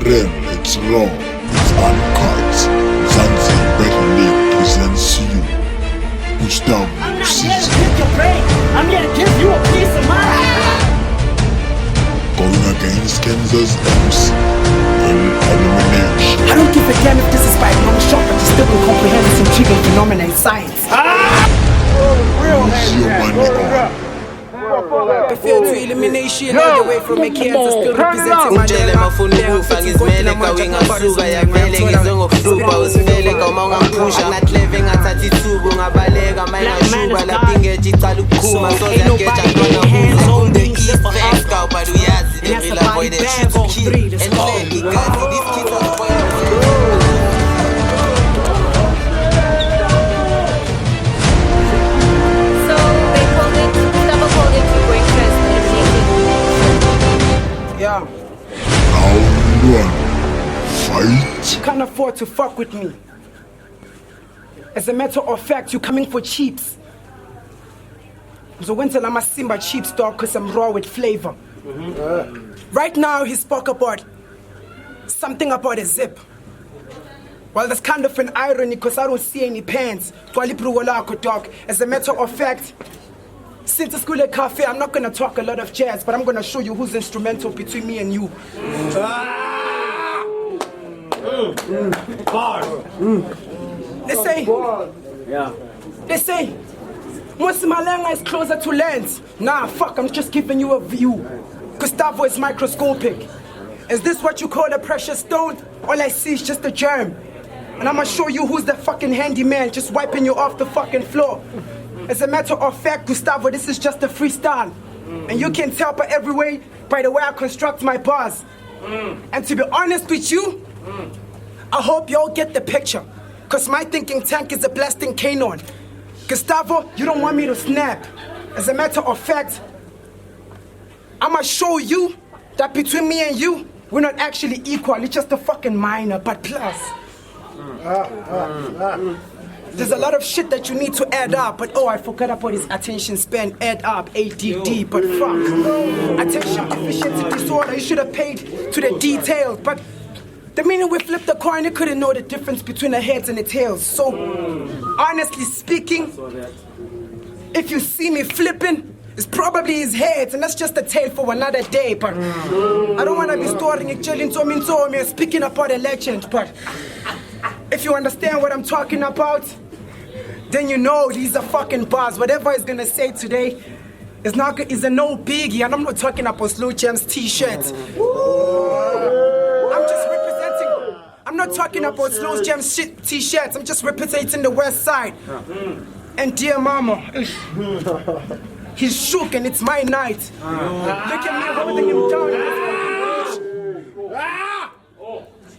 Real, it's raw, it's uncut. Zanzi Battle League presents you Gustavo. I'm not here to pick your brain. I'm here to give you a piece of mind. Going against Kansas Emcee in Illimination. I don't give a damn if this is by long shot, but you still can comprehend this intriguing phenomenon in science. Use your money on. I feel to Illimination all the way from my Kansas, still representing my dilemma. Ngizimele kawingasuka yavele ngizongoflupa usivele kama ungamphusha ngatleve ngathatha ithubu ngabaleka mayingashuba lapha ingeje icala ukukhuma soze ngeja khona hands on the east bank cow but uyazi the real boy that shoots kill and let me guys these kids are spoiled. Yeah. Round one. Fight. You can't afford to fuck with me. As a matter of fact, you're coming for cheaps. So when I'm a Simba cheap dog because I'm raw with flavor. Right now he spoke about something about a zip. Well, that's kind of an irony because I don't see any pants. Dog. As a matter of fact, since it's school at cafe, I'm not gonna talk a lot of jazz, but I'm gonna show you who's instrumental between me and you. They say, once Malanga is closer to lands. Nah, fuck, I'm just giving you a view. Gustavo is microscopic. Is this what you call a precious stone? All I see is just a germ. And I'ma show you who's the fucking handyman just wiping you off the fucking floor. As a matter of fact, Gustavo, this is just a freestyle. And you can tell by the way I construct my bars. And to be honest with you, I hope y'all get the picture. Cause my thinking tank is a blasting cannon. Gustavo, you don't want me to snap. As a matter of fact, I'ma show you that between me and you, we're not actually equal. It's just a fucking minor, but plus. There's a lot of shit that you need to add up, but oh, I forgot about his attention span. Add up, ADD, but fuck. Attention deficiency disorder, you should have paid to the details, but the minute we flipped the coin, you couldn't know the difference between the heads and the tails. So, honestly speaking, if you see me flipping, it's probably his heads, and that's just a tale for another day, but I don't want to be storing it, chilling to me, speaking about a legend, but if you understand what I'm talking about, then you know these are fucking bars. Whatever he's gonna say today is a no biggie, and I'm not talking about Vosloo Gems t-shirts. I'm not talking about Vosloo Gems shit t-shirts. I'm just representing the West Side. And dear mama, he's shook and it's my night. Look at me holding him down.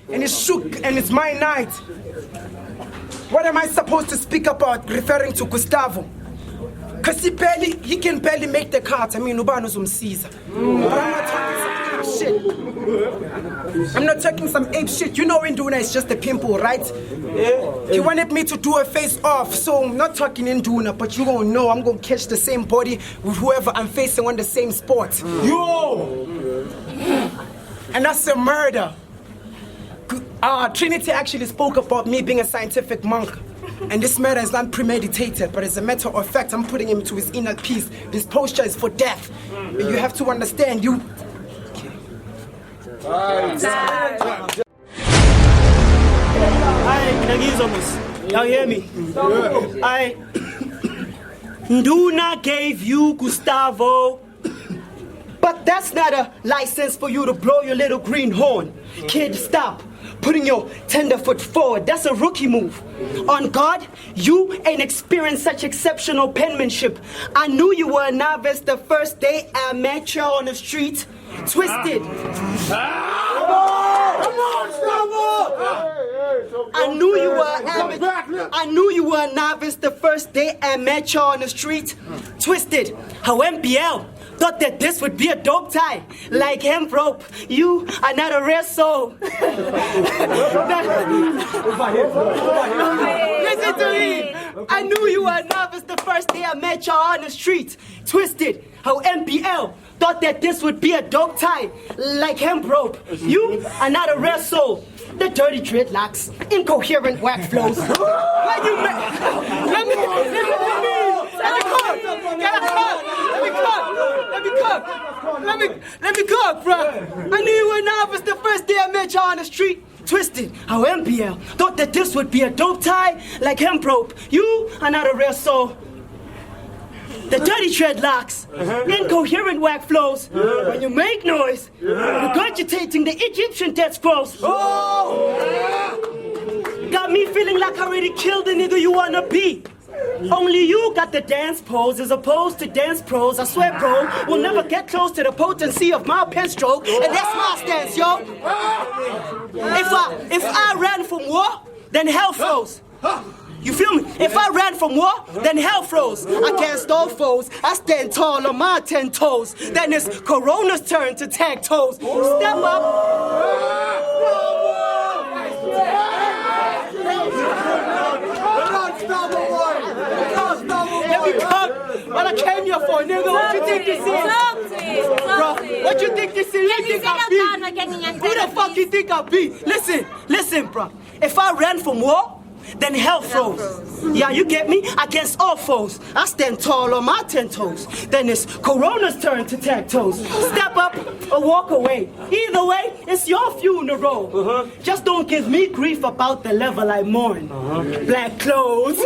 And it's shook and it's my night. What am I supposed to speak about referring to Gustavo? Cause he can barely make the cards. I mean, Ubano's Caesar. But I'm not talking some ape shit. I'm not talking some ape shit. You know Induna is just a pimple, right? He wanted me to do a face off, so I'm not talking Induna, but you won't know I'm gonna catch the same body with whoever I'm facing on the same spot. Yo! And that's a murder. Trinity actually spoke about me being a scientific monk. And this murder is not premeditated, but as a matter of fact, I'm putting him to his inner peace. This posture is for death. And you have to understand, you... Y'all hear me? Nduna gave you Gustavo. But that's not a license for you to blow your little green horn. Kid, stop putting your tender foot forward. That's a rookie move. On God, you ain't experienced such exceptional penmanship. I knew you were a novice the first day I met you on the street. Twisted. I knew you were a novice the first day I met you on the street. Twisted. How MPL thought that this would be a dope tie, like hemp rope. You are not a rare soul. Listen to me. I knew you were a novice the first day I met you on the street. Twisted. how MBL thought that this would be a dope tie, like hemp rope. You are not a rare soul. The dirty dreadlocks, incoherent whack flows. Let me cook, bro. I knew you were novice the first day I met you on the street. Twisted, how MBL thought that this would be a dope tie, like hemp rope. You are not a rare soul. The dirty dreadlocks, incoherent whack flows. When you make noise, regurgitating the Egyptian death scrolls. Got me feeling like I already killed the nigga you wanna be. Only you got the dance pose as opposed to dance pros. I swear, bro, we'll never get close to the potency of my pen stroke, and that's my stance, yo. If I ran from war, then hell froze. You feel me? If I ran from war, then hell froze. I can't stall foes. I stand tall on my 10 toes. Then it's Corona's turn to tag toes. Step up. Let me come. What I came here for, nigga. What you think this is? Bro, what you think this is? You think I be? Who the fuck you think I be? Listen, bro. If I ran from war, then hell froze. Yeah, you get me? Against all foes. I stand tall on my 10 toes. Then it's Corona's turn to tag toes. Step up or walk away. Either way, it's your funeral. Just don't give me grief about the level I mourn. Black clothes.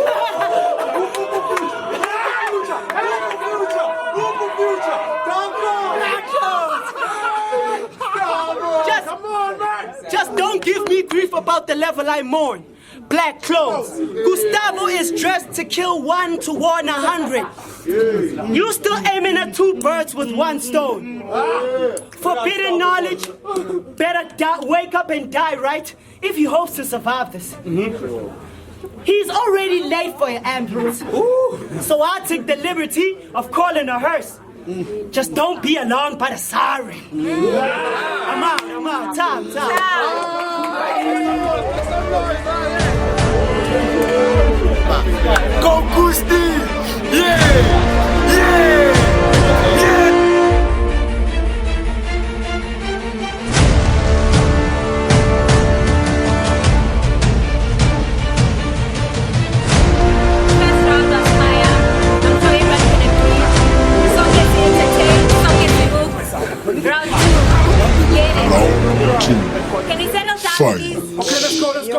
Just don't give me grief about the level I mourn. Black clothes. Gustavo is dressed to kill 1 to warn 100. You still aiming at 2 birds with 1 stone. Forbidden knowledge. Better wake up and die, right? If he hopes to survive this. He's already late for your ambulance. So I take the liberty of calling a hearse. Just don't be alarmed by the siren. I'm out. Time. Go Gusti! Yeah! Okay,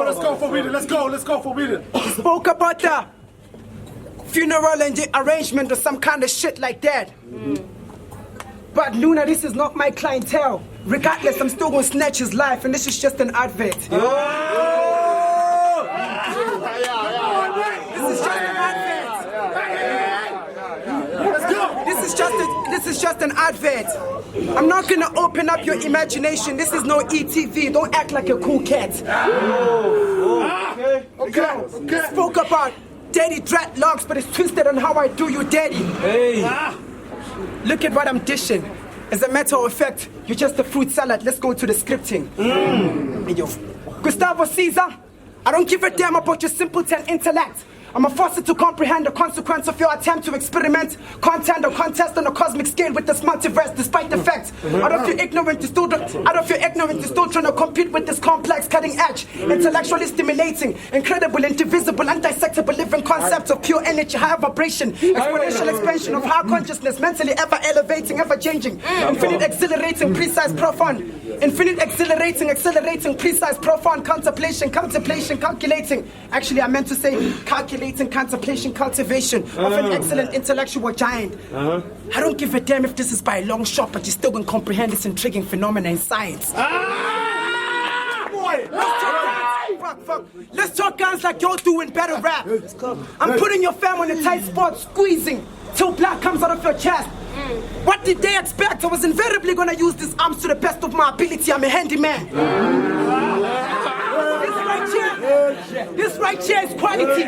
let's go for reading. Let's go for reading. Spoke about the funeral and the arrangement or some kind of shit like that. But Luna, this is not my clientele. Regardless, I'm still gonna snatch his life, and this is just an advert. This is just an advert. This is just an advert. I'm not gonna open up your imagination. This is no ETV. Don't act like a cool cat. Okay. Spoke about daddy dreadlocks, but it's twisted on how I do you, daddy. Hey. Look at what I'm dishing. As a matter of fact, you're just a fruit salad. Let's go to the scripting. Gustavo Caesar, I don't give a damn about your simpleton intellect. I'm a force to comprehend the consequence of your attempt to experiment, contend or contest on a cosmic scale with this multiverse, despite the fact out of your ignorance, you're still trying to compete with this complex, cutting edge, intellectually stimulating, incredible, indivisible, undissectable living concepts of pure energy, higher vibration, exponential expansion of high consciousness, mentally ever elevating, ever changing, infinite exhilarating, precise, profound, infinite exhilarating, accelerating, precise, profound, contemplation, calculating. Actually, I meant to say calculating, contemplation, cultivation of an excellent intellectual giant. I don't give a damn if this is by a long shot, but you still won't comprehend this intriguing phenomena in science. Let's talk guns like you're doing better rap. I'm putting your fam on a tight spot, squeezing till blood comes out of your chest. What did they expect? I was invariably gonna use these arms to the best of my ability. I'm a handyman. This right here is quality.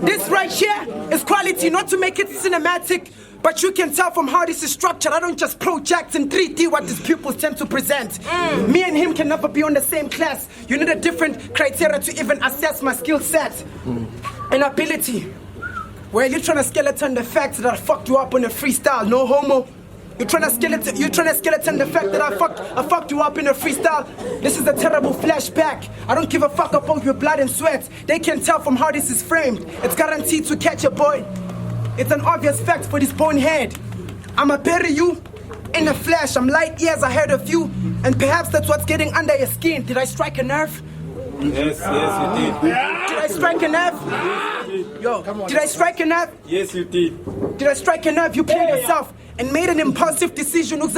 This right here is quality, not to make it cinematic, but you can tell from how this is structured. I don't just project in 3D what these pupils tend to present. Me and him can never be on the same class. You need a different criteria to even assess my skill set and ability. Well, you're trying to skeleton the fact that I fucked you up on a freestyle, no homo. You're trying to skeleton the fact that I fucked you up in a freestyle. This is a terrible flashback. I don't give a fuck about your blood and sweat. They can tell from how this is framed. It's guaranteed to catch a boy. It's an obvious fact for this bonehead. I'ma bury you in the flesh. I'm light years ahead of you, and perhaps that's what's getting under your skin. Did I strike a nerve? Yes, you did. Did I strike a nerve? Yo, did I strike a nerve? Yes, you did. Did I strike a nerve? You played yourself and made an impulsive decision. But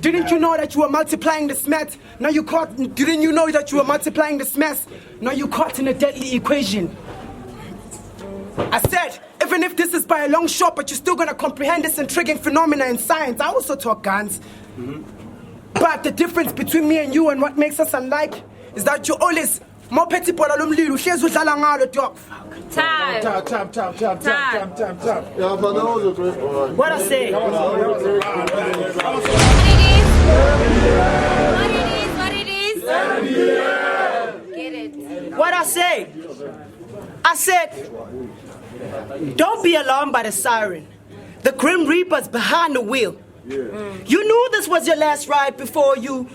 didn't you know that you were multiplying this mess? Now you caught. Didn't you know that you were multiplying this mess? Now you caught in a deadly equation. I said, even if this is by a long shot, but you're still gonna comprehend this intriguing phenomena in science. I also talk guns. But the difference between me and you and what makes us unlike is that you're always more petty for the dog. Time. What I say? What it is? Get it. What I say? I said, don't be alarmed by the siren. The Grim Reaper's behind the wheel. You knew this was your last ride before you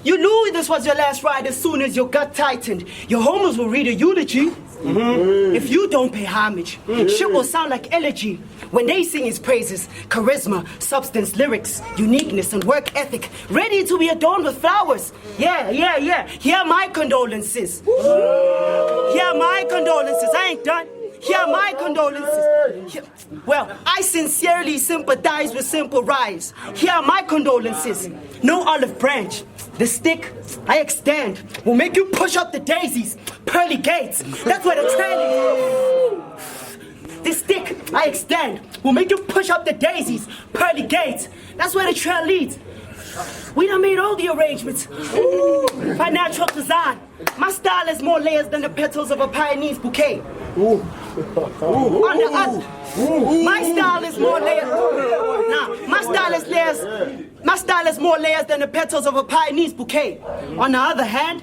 knew this was your last ride as soon as your gut tightened. Your homers will read a eulogy. If you don't pay homage, shit will sound like elegy when they sing his praises. Charisma, substance, lyrics, uniqueness, and work ethic, ready to be adorned with flowers. Yeah. Here are my condolences. Here are my condolences. I ain't done. Here are my condolences. Well, I sincerely sympathize with simple rise. Here are my condolences. No olive branch. The stick I extend will make you push up the daisies. Pearly gates. That's where the trail is. The stick I extend will make you push up the daisies. Pearly gates. That's where the trail leads. We done made all the arrangements. By natural design. My style has more layers than the petals of a pioneer's bouquet. On the other, my style is more layers. My style is more layers than the petals of a pioneer's bouquet. On the other hand,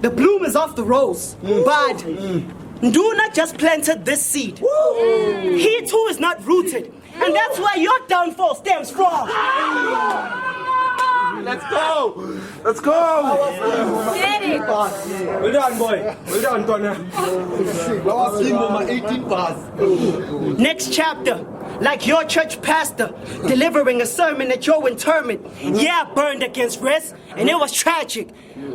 the bloom is off the rose. But do not just planted this seed. He too is not rooted, and that's why your downfall stems from. Let's go! Get it. Well done, boy. Well done, Connor. Next chapter, like your church pastor, delivering a sermon at your interment. Yeah, I burned against rest, and it was tragic.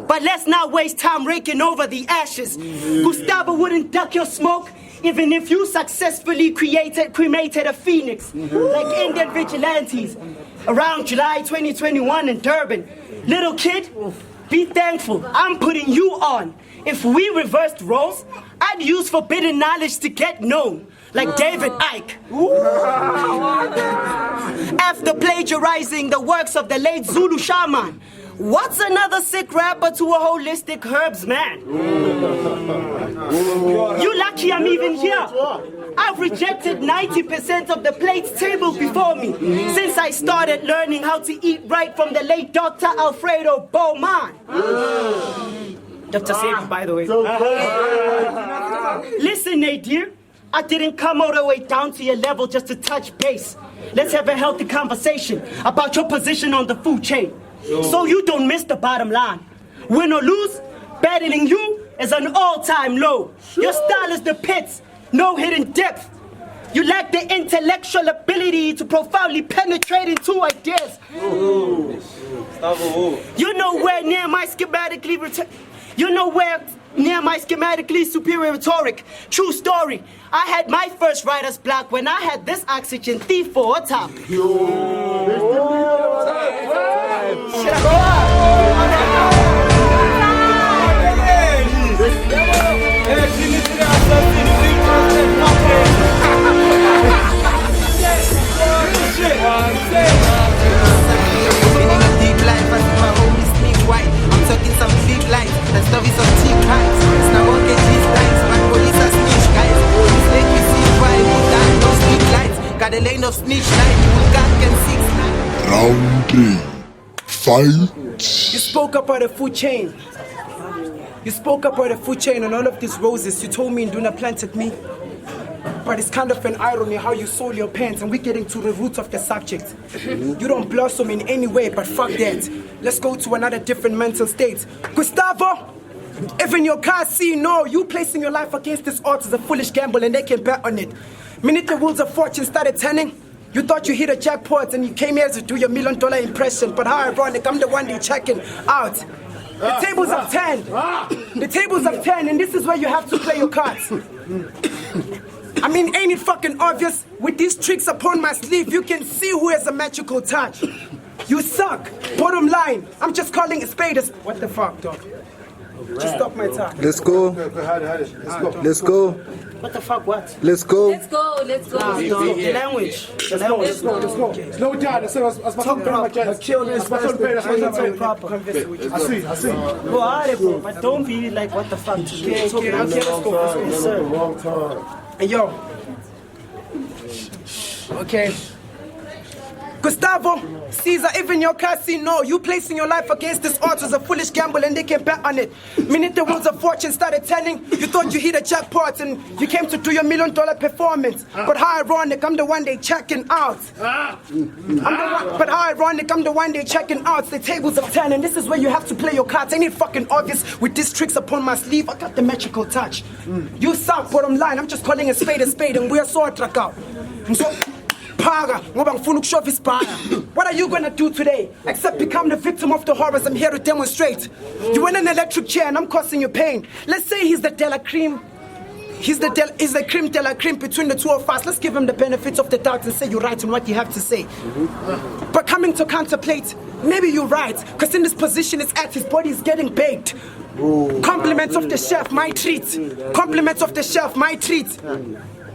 But let's not waste time raking over the ashes. Gustavo wouldn't duck your smoke, even if you successfully cremated a phoenix, like Indian vigilantes, around July 2021 in Durban. Little kid, be thankful, I'm putting you on. If we reversed roles, I'd use forbidden knowledge to get known, like David Icke. After plagiarizing the works of the late Zulu shaman, what's another sick rapper to a holistic herbs man? You lucky I'm even here. I've rejected 90% of the plates tabled before me since I started learning how to eat right from the late Dr. Alfredo Bowman. Dr. Sabi, by the way. Listen, Nadir, I didn't come all the way down to your level just to touch base. Let's have a healthy conversation about your position on the food chain, so you don't miss the bottom line. Win or lose, battling you is an all-time low. Your style is the pits, no hidden depth. You lack the intellectual ability to profoundly penetrate into ideas. You know where near my schematically superior rhetoric. True story. I had my first writer's block when I had this oxygen thief for a top. Round 3. Fight. You spoke about the food chain. You spoke about the food chain and all of these roses you told me Nduna planted me. But it's kind of an irony how you sold your pants and we're getting to the roots of the subject. You don't blossom in any way, but fuck that. Let's go to another different mental state. Gustavo, even your car see, no, you placing your life against this odds is a foolish gamble and they can bet on it. Minute the wheels of fortune started turning, you thought you hit a jackpot and you came here to do your $1 million impression, but how ironic, I'm the one they checking out. The tables have turned. The tables have turned, and this is where you have to play your cards. I mean, ain't it fucking obvious? With these tricks upon my sleeve, you can see who has a magical touch. You suck. Bottom line, I'm just calling a spade a... What the fuck, dog? Just stop my time. Let's go. Let's go. What the fuck, what? Let's go. Let's go, let's go. The language. The language. Let's go. Slow down. Let's kill this. I see. Go hard, bro. But don't be like, what the fuck? Okay, let's go. Yes, sir. Long time. Hey, yo. Okay. Gustavo, Caesar, even your casino, you placing your life against this odds was a foolish gamble and they can bet on it. Minute the wheels of fortune started turning, you thought you hit a jackpot and you came to do your $1 million performance. But how ironic, I'm the one they checking out. But how ironic, I'm the one they checking out. The tables have turned and this is where you have to play your cards. Ain't it fucking obvious? With these tricks upon my sleeve, I got the magical touch. You suck, bottom line, I'm just calling a spade and we're so track out. So, what are you gonna do today except become the victim of the horrors I'm here to demonstrate? You want an electric chair and I'm causing you pain. Let's say he's the de la cream. He's the cream de la cream between the two of us. Let's give him the benefits of the doubt and say you're right in what you have to say. But coming to contemplate, maybe you're right, because in this position it's at his body is getting baked. Compliments of the chef, my treat. Compliments of the chef, my treat.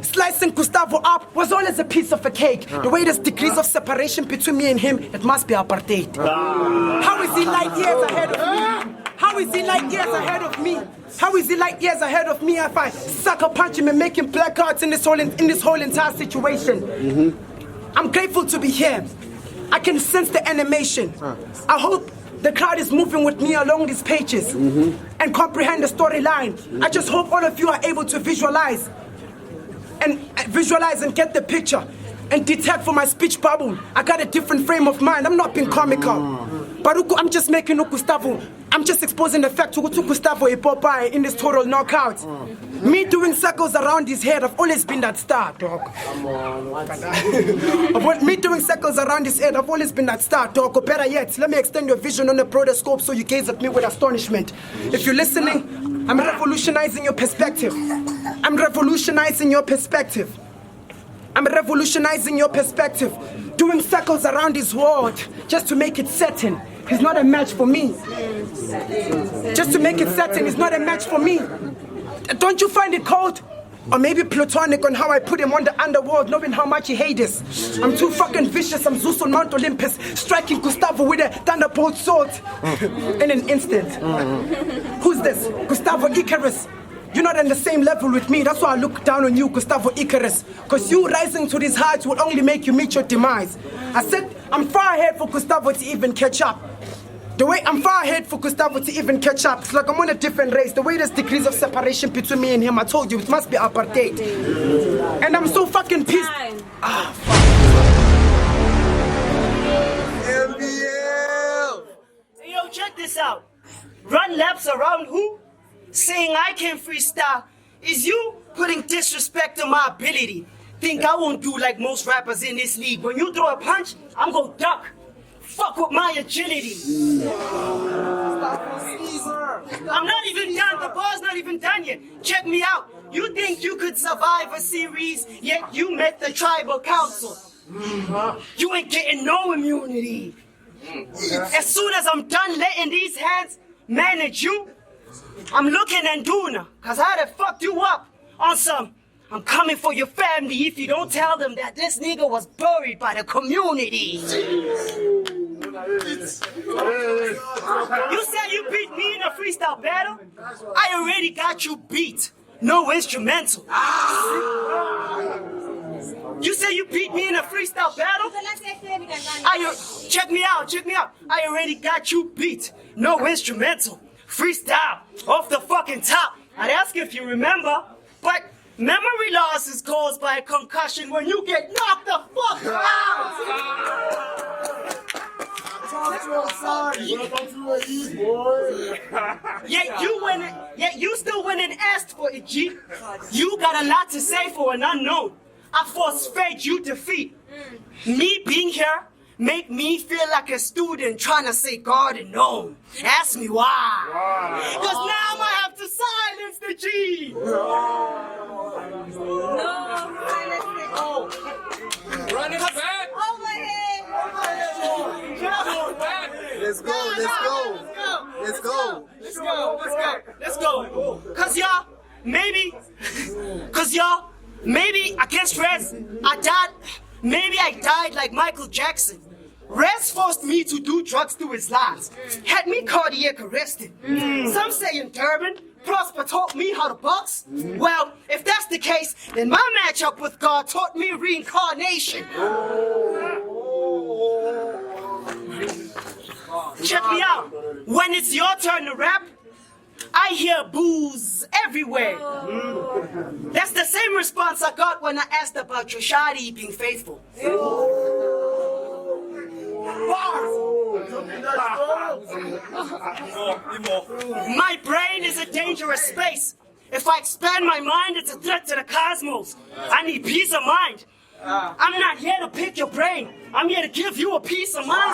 Slicing Gustavo up was always a piece of a cake. The way there's degrees of separation between me and him, it must be apartheid. How is he light years ahead of me? How is he light years ahead of me? How is he light years ahead of me if I sucker punch him and make him blackouts in this whole entire situation? I'm grateful to be here. I can sense the animation. I hope the crowd is moving with me along these pages and comprehend the storyline. I just hope all of you are able to visualize and get the picture and detect for my speech bubble. I got a different frame of mind. I'm not being comical. But I'm just making Gustavo. I'm just exposing the fact to Gustavo Popeye in this total knockout. Me doing circles around his head, I've always been that star, dog. Me doing circles around his head, I've always been that star, dog. Or better yet, let me extend your vision on a broader scope so you gaze at me with astonishment. If you're listening, I'm revolutionizing your perspective. I'm revolutionizing your perspective. I'm revolutionizing your perspective. Doing circles around his world just to make it certain he's not a match for me. Just to make it certain he's not a match for me. Don't you find it cold? Or maybe platonic on how I put him on the underworld, knowing how much he hates us. I'm too fucking vicious, I'm Zeus on Mount Olympus, striking Gustavo with a thunderbolt sword in an instant. Who's this? Gustavo Icarus. You're not on the same level with me, that's why I look down on you, Gustavo Icarus. Because you rising to these heights will only make you meet your demise. I said, I'm far ahead for Gustavo to even catch up. The way I'm far ahead for Gustavo to even catch up, it's like I'm on a different race. The way there's degrees of separation between me and him, I told you, it must be apartheid. And I'm so fucking pissed. Ah, fuck. Hey, yo, check this out. Run laps around who? Saying I can freestyle is you putting disrespect to my ability. Think I won't do like most rappers in this league. When you throw a punch, I'm gonna duck. Fuck with my agility. I'm not even done. The bar's not even done yet. Check me out. You think you could survive a series, yet you met the tribal council. You ain't getting no immunity. As soon as I'm done letting these hands manage you, I'm looking at Duna, cause I done fucked you up on some. I'm coming for your family if you don't tell them that this nigga was buried by the community. You said you beat me in a freestyle battle? I already got you beat. No instrumental. You said you beat me in a freestyle battle? Check me out. I already got you beat. No instrumental. Freestyle, off the fucking top. I'd ask if you remember, but Memory loss is caused by a concussion when you get knocked the fuck out. Yet you still went and asked for it, G. You got a lot to say for an unknown. I force-fed you defeat. Me being here make me feel like a student trying to say God and no. Ask me why. Because now I have to silence the G. Run it back. Let's go. Cause y'all, maybe against Rez, maybe I died like Michael Jackson. Rez forced me to do drugs through his lines, had me cardiac arrested. Some say in Durban, Prosper taught me how to box. Well, if that's the case, then my matchup with God taught me reincarnation. Check me out. When it's your turn to rap, I hear boos everywhere. That's the same response I got when I asked about your shawty being faithful. My brain is a dangerous space. If I expand my mind, it's a threat to the cosmos. I need peace of mind. I'm not here to pick your brain. I'm here to give you a peace of mind.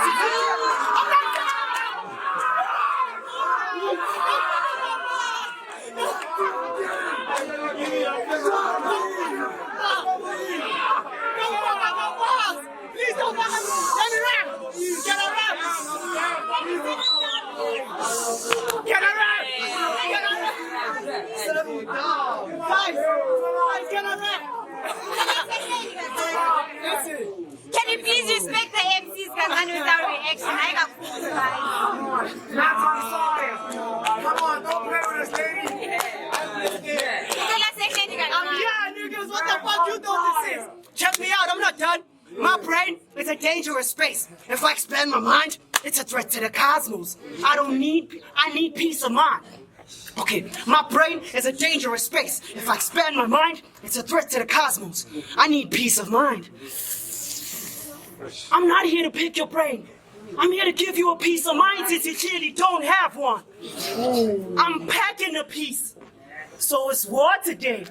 Please don't let me rap. Get a rap. Get a rap. Guys, get a rap. Can you please respect the MCs without reaction? I got food. Come on, don't play with us, lady. I'm here, niggas. What the fuck you thought this is? Check me out. I'm not done. My brain is a dangerous space. If I expand my mind, it's a threat to the cosmos. I need peace of mind. Okay, my brain is a dangerous space. If I expand my mind, it's a threat to the cosmos. I need peace of mind. I'm not here to pick your brain. I'm here to give you a peace of mind since you clearly don't have one. I'm packing a piece. So it's war today.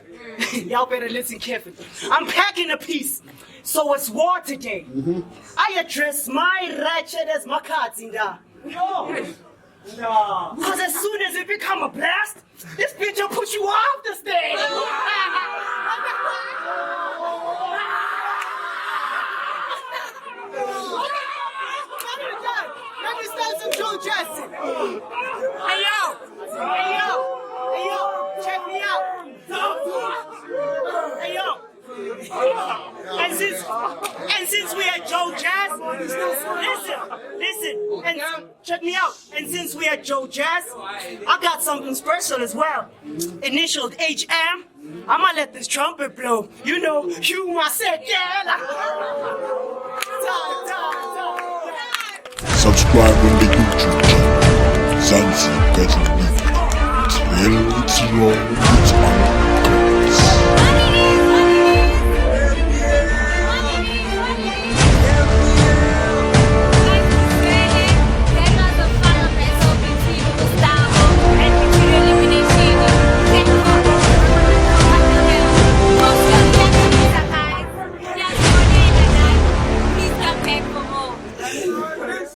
Y'all better listen carefully. I'm packing a piece. So it's war today. I address my ratchet as my cards in there. No. Because as soon as it become a blast, this bitch will put you off the stage. Let me start some Joe Jackson. Hey yo, check me out. Hey yo. And since we had Joe Jazz, listen, and check me out. And since we had Joe Jazz, I got something special as well. Initialed HM. I'ma let this trumpet blow. You know, you my said, yeah. Subscribe on the YouTube channel. Zanzi betwenn. Till it's wrong, it's on.